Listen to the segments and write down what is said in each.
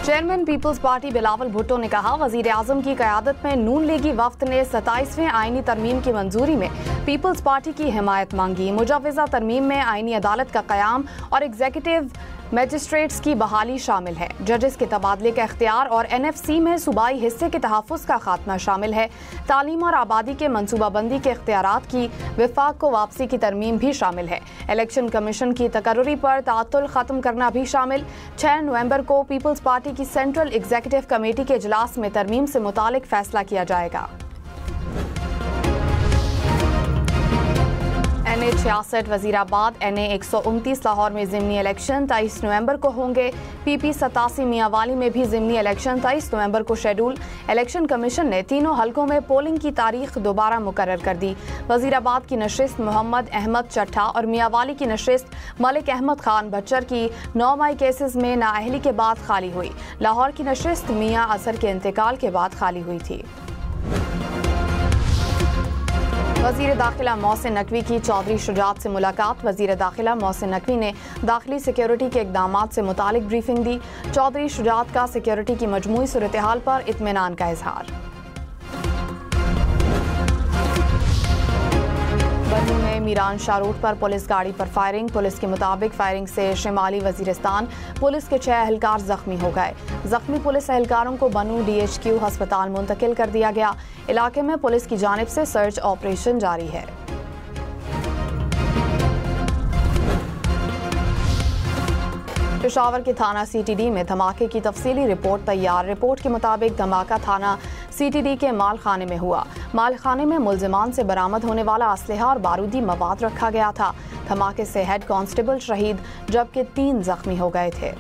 Chairman Peoples Party Bilawal Bhutto ने कहा, वजीर आजम की क़यादत में नून लीगी वफ्द ने 27वें आईनी तरमीम की मंजूरी में पीपल्स पार्टी की हिमायत मांगी। मुजव्वज़ा तरमीम में आईनी अदालत का क़याम और एग्जीक्यूटिव मजिस्ट्रेट्स की बहाली शामिल है। जजेस के तबादले का इख्तियार और NFC में सूबाई हिस्से के तहफ़्फ़ुज़ का खात्मा शामिल है। तालीम और आबादी के मनसूबाबंदी के इख्तियारात की विफाक को वापसी की तरमीम भी शामिल है। इलेक्शन कमीशन की तकर्री पर तातुल ख़त्म करना भी शामिल। 6 नवंबर को पीपल्स पार्टी की सेंट्रल एग्जीक्यूटिव कमेटी के इजलास में तरमीम से मुतालिक फैसला किया जाएगा। NA 66 वजीराबाद, NA 129 लाहौर में ज़िमनी इलेक्शन 23 नवंबर को होंगे। PP 87 मियांवाली में भी ज़िमनी इलेक्शन 23 नवंबर को शेड्यूल। इलेक्शन कमीशन ने तीनों हलकों में पोलिंग की तारीख दोबारा मुकर्रर कर दी। वजीराबाद की नशिस्त मोहम्मद अहमद चट्ठा और मियांवाली की नशिस्त मलिक अहमद खान बच्चर की 9 मई केसेस में नाअहली के बाद खाली हुई। लाहौर की नशिस्त मियां असर के इंतकाल के बाद खाली हुई थी। वज़ीर दाखिला मोहसिन नकवी की चौधरी शुजात से मुलाकात। वज़ीर दाखिला मोहसिन नकवी ने दाखिली सिक्योरिटी के इक़दामात से मुतालिक ब्रीफिंग दी। चौधरी शुजात का सिक्योरिटी की मजमूई सूरत हाल पर इत्मीनान का इजहार। बन्नू में मीरान शाह रोड पर पुलिस गाड़ी पर फायरिंग। पुलिस के मुताबिक फायरिंग से शिमाली वजीरिस्तान पुलिस के 6 एहलकार जख्मी हो गए। जख्मी पुलिस एहलकारों को बन्नू DHQ अस्पताल मुंतकिल कर दिया गया। इलाके में पुलिस की जानिब से सर्च ऑपरेशन जारी है। पेशावर के थाना CTD में धमाके की तफसीली रिपोर्ट तैयार। रिपोर्ट के मुताबिक धमाका थाना CTD के माल खाने में हुआ। माल खाने में मुल्जिमान से बरामद होने वाला असलहा और बारूदी मवाद रखा गया था। धमाके से हेड कांस्टेबल शहीद जबकि 3 जख्मी हो गए थे।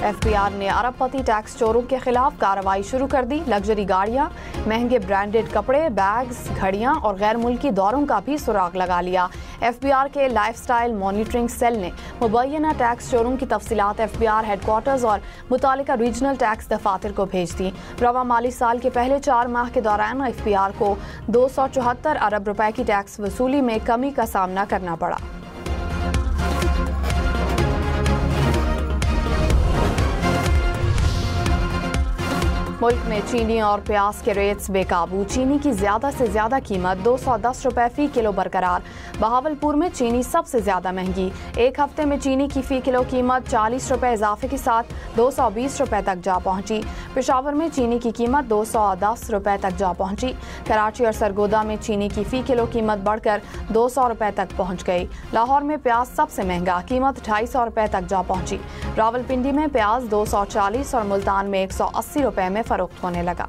FBI ने अरबपति टैक्स चोरों के खिलाफ कार्रवाई शुरू कर दी। लग्जरी गाड़ियां, महंगे ब्रांडेड कपड़े, बैग्स, घड़ियां और गैर मुल्की दौरों का भी सुराग लगा लिया। FBI के लाइफस्टाइल मॉनिटरिंग सेल ने मुबैना टैक्स चोरों की तफसीलात FBI हेडक्वार्टर्स और मुतालिका रीजनल टैक्स दफातर को भेज दी। रवा माली साल के पहले 4 माह के दौरान FBI को 274 अरब रुपए की टैक्स वसूली में कमी का सामना करना पड़ा। मुल्क में चीनी और प्याज के रेट्स बेकाबू। चीनी की ज्यादा से ज्यादा कीमत 210 रुपए फी किलो बरकरार। बहावलपुर में चीनी सबसे ज्यादा महंगी। एक हफ्ते में चीनी की फी किलो कीमत 40 रुपए इजाफे के साथ 220 रुपए तक जा पहुंची। पेशावर में चीनी की कीमत 210 रुपए तक जा पहुंची। कराची और सरगोदा में चीनी की फी किलो कीमत बढ़कर 200 रुपए तक पहुंच गई। लाहौर में प्याज सबसे महंगा, कीमत 250 रुपए तक जा पहुंची। रावलपिंडी में प्याज 240 और मुल्तान में 180 रुपए में फरोख्त होने लगा।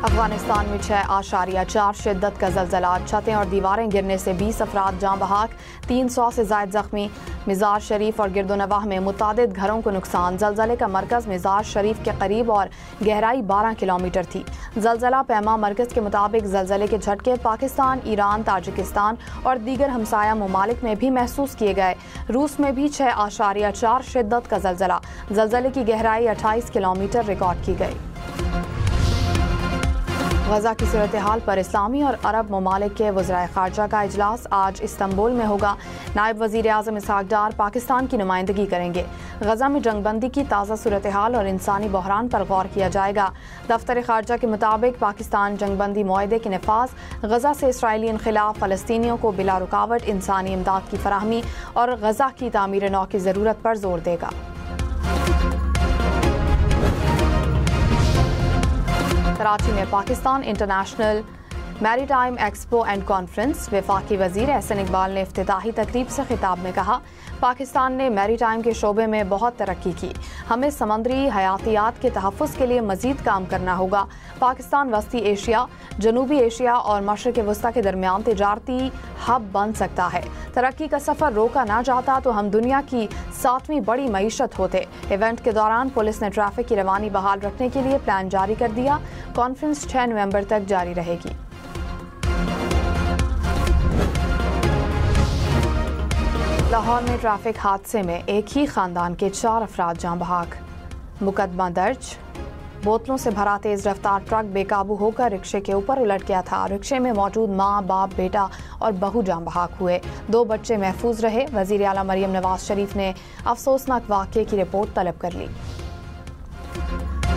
अफगानिस्तान में 6.4 शिद्दत का ज़लज़ला। छतें और दीवारें गिरने से 20 अफराद जाँ बहाक, 300 से ज़ायद ज़ख्मी। मिज़ार शरीफ और गिरदोनवाह में मुतादिद घरों को नुकसान। ज़लज़ले का मरकज़ मिज़ार शरीफ के करीब और गहराई 12 किलोमीटर थी। ज़लज़ला पैमा मरकज़ के मुताबिक ज़लज़ले के झटके पाकिस्तान, ईरान, ताजिकिस्तान और दीगर हमसाया ममालिक में भी महसूस किए गए। रूस में भी 6.4 शिद्दत का ज़लज़ला। ज़लज़ले की गहराई 28 किलोमीटर रिकॉर्ड की गई। गजा की सूरत हाल पर इस्लामी और अरब ममालिक के वज़राए ख़ारजा का इजलास आज इस्तांबुल में होगा। नायब वज़ीर आज़म इसहाक़ डार पाकिस्तान की नुमाइंदगी करेंगे। गजा में जंगबंदी की ताज़ा सूरत हाल और इंसानी बहरान पर गौर किया जाएगा। दफ्तर ख़ारजा के मुताबिक पाकिस्तान जंगबंदी मुआहदे के नफाज, गजा से इसराइली इनख़िलाफ़, फ़लस्तीनियों को बिला रुकावट इंसानी इमदाद की फराहमी और गजा की तामीर नौ की ज़रूरत पर जोर देगा। कराची में Pakistan international maritime expo and conference. वफाकी वज़ीर एहसन इकबाल ने इफ्तिताही तकरीब से खिताब में कहा, पाकिस्तान ने मैरीटाइम के शोबे में बहुत तरक्की की। हमें समंदरी हयातियात के तहफ़्फ़ुज़ के लिए मज़ीद काम करना होगा। पाकिस्तान वस्ती एशिया, जनूबी एशिया और मशरिक़ वस्ता के दरमियान तिजारती हब बन सकता है। तरक्की का सफ़र रोका ना जाता तो हम दुनिया की 7वीं बड़ी मईशत होते। इवेंट के दौरान पुलिस ने ट्रैफिक की रवानी बहाल रखने के लिए प्लान जारी कर दिया। कॉन्फ्रेंस 6 नवंबर तक जारी रहेगी। लाहौर में ट्रैफिक हादसे में एक ही खानदान के 4 अफराद जाँ बहाक। मुकदमा दर्ज। बोतलों से भरा तेज रफ्तार ट्रक बेकाबू होकर रिक्शे के ऊपर उलट गया था। रिक्शे में मौजूद मां, बाप, बेटा और बहू जान बहक हुए। 2 बच्चे महफूज रहे। वजीर आला मरियम नवाज शरीफ ने अफसोसनाक वाक़े की रिपोर्ट तलब कर ली।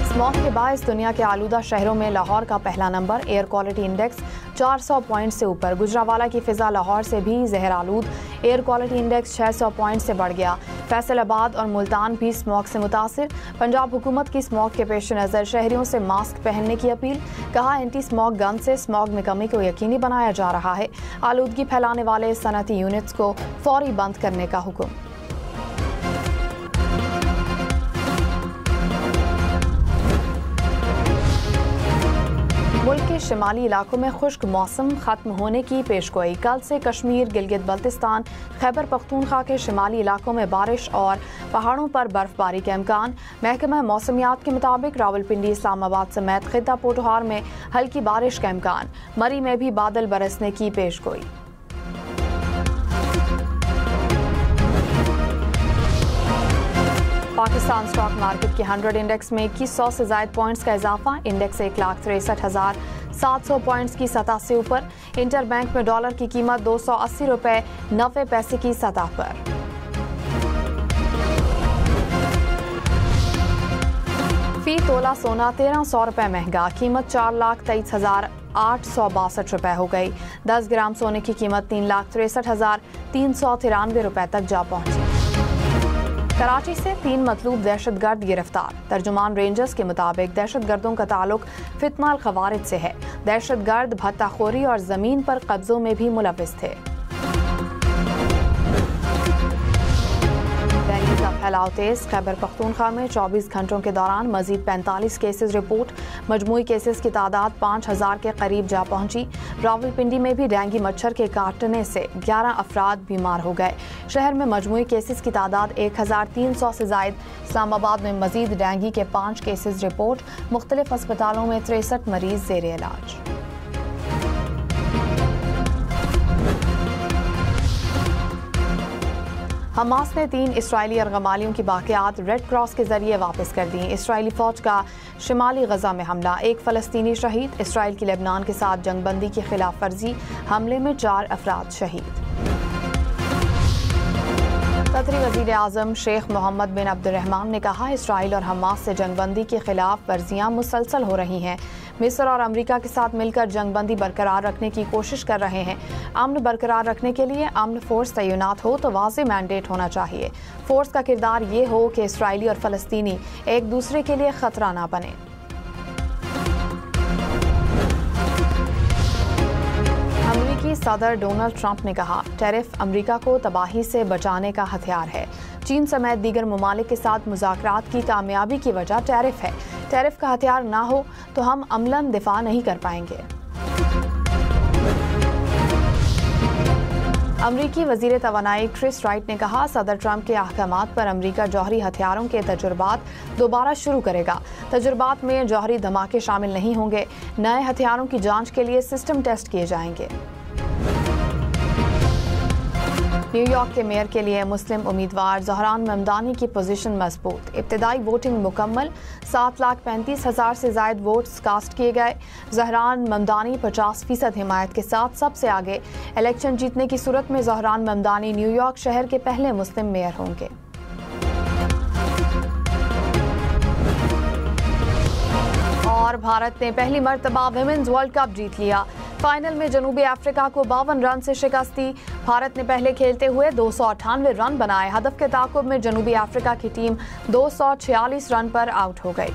स्मॉग के बायस दुनिया के आलूदा शहरों में लाहौर का पहला number. Air quality index 400 point से ऊपर। गुजरावाला की फिजा लाहौर से भी जहर आलूद। एयर क्वालिटी इंडेक्स 600 पॉइंट से बढ़ गया। फैसलाबाद और मुल्तान भी स्मॉग से मुतासिर। पंजाब हुकूमत की स्मॉग के पेश नज़र शहरियों से मास्क पहनने की अपील। कहा, एंटी स्मॉग गन से स्मॉग में कमी को यकीनी बनाया जा रहा है। आलूदगी फैलाने वाले सनती यूनिट्स को फौरी बंद करने का हुक्म। मुल्क के शिमाली इलाकों में खुश्क मौसम खत्म होने की पेशगोई। कल से कश्मीर, गिलगित बल्तिस्तान, खैबर पख्तूनख्वा के शिमाली इलाकों में बारिश और पहाड़ों पर बर्फबारी के इम्कान। महकमा मौसमियात के मुताबिक रावलपिंडी, इस्लामाबाद समेत खिता पोटहार में हल्की बारिश का इम्कान। मरी में भी बादल बरसने की पेशगोई। पाकिस्तान स्टॉक मार्केट के 100 इंडेक्स में 2100 से ज्यादा पॉइंट्स का इजाफा। इंडेक्स 1,63,700 पॉइंट्स की सतह से ऊपर। इंटरबैंक में डॉलर की कीमत 280 रुपए 90 पैसे की सतह पर। फी तोला सोना 1300 रुपए महंगा। कीमत 4,23,862 रुपए हो गई। 10 ग्राम सोने की कीमत 3,63,393 रुपए तक जा पहुंची। कराची से 3 मतलूब दहशतगर्द गिरफ्तार। तर्जुमान रेंजर्स के मुताबिक दहशतगर्दों का ताल्लुक फितना अल खवारिज से है। दहशतगर्द भत्ताखोरी और जमीन पर कब्जों में भी मुलविस थे। डेंगू का फैलाव तेज। खैबर पख्तूनख्वा में 24 घंटों के दौरान मजीद 45 केसेस रिपोर्ट। मजमूई केसेस की तादाद 5000 के करीब जा पहुंची। रावलपिंडी में भी डेंगू मच्छर के काटने से 11 अफराद बीमार हो गए। शहर में मजमूई केसेस की तादाद 1300 से जायद। इस्लामाबाद में मजीद डेंगू के 5 केसेस रिपोर्ट। मुख्तलिफ अस्पतालों में 63 मरीज जेर इलाज। हमास ने 3 इस्राइली अर्गमालियों की बाकियात रेड क्रॉस के जरिए वापस कर दी। इस्राइली फौज का शिमाली गजा में हमला। 1 फलस्तीनी शहीद। इस्राइल की लेबनान के साथ जंगबंदी की खिलाफ वर्जी। हमले में 4 अफराद शहीद। कतरी वज़ीर आज़म शेख मोहम्मद बिन अब्दुर्रहमान ने कहा, इस्राइल और हमास से जंगबंदी की खिलाफ वर्जियां मुसलसल हो रही हैं। मिस्र और अमेरिका के साथ मिलकर जंगबंदी बरकरार रखने की कोशिश कर रहे हैं। अमन बरकरार रखने के लिए अमन फोर्स तैनात हो तो वाज़ेह मैंडेट होना चाहिए। फोर्स का किरदार ये हो कि इस्राइली और फ़लस्तीनी एक दूसरे के लिए खतरा ना बने। अमेरिकी सदर डोनाल्ड ट्रंप ने कहा, टैरिफ अमेरिका को तबाही से बचाने का हथियार है। चीन समेत दीगर ममालिक के साथ मुज़ाकरात की कामयाबी की वजह टैरिफ है। टैरिफ का हथियार ना हो तो हम अमलन दिफा नहीं कर पाएंगे। अमरीकी वज़ीर तवानाई क्रिस राइट ने कहा, सदर ट्रंप के अहकामात पर अमरीका जौहरी हथियारों के तजुर्बात दोबारा शुरू करेगा। तजुर्बात में जौहरी धमाके शामिल नहीं होंगे। नए हथियारों की जांच के लिए सिस्टम टेस्ट किए जाएंगे। न्यूयॉर्क के मेयर के लिए मुस्लिम उम्मीदवार ज़हरान ममदानी की पोजीशन मजबूत। इब्तदाई वोटिंग मुकम्मल। 7,35,000 से ज़ायद वोट्स कास्ट किए गए। ज़हरान ममदानी 50% हिमायत के साथ सबसे आगे। इलेक्शन जीतने की सूरत में ज़हरान ममदानी न्यूयॉर्क शहर के पहले मुस्लिम मेयर होंगे। और भारत ने पहली मर्तबा विमेंस वर्ल्ड कप जीत लिया। फाइनल में जनूबी अफ्रीका को 52 रन से शिकस्त दी। भारत ने पहले खेलते हुए 298 रन बनाए। हदफ के ताक़ुब में जनूबी अफ्रीका की टीम 246 रन पर आउट हो गई।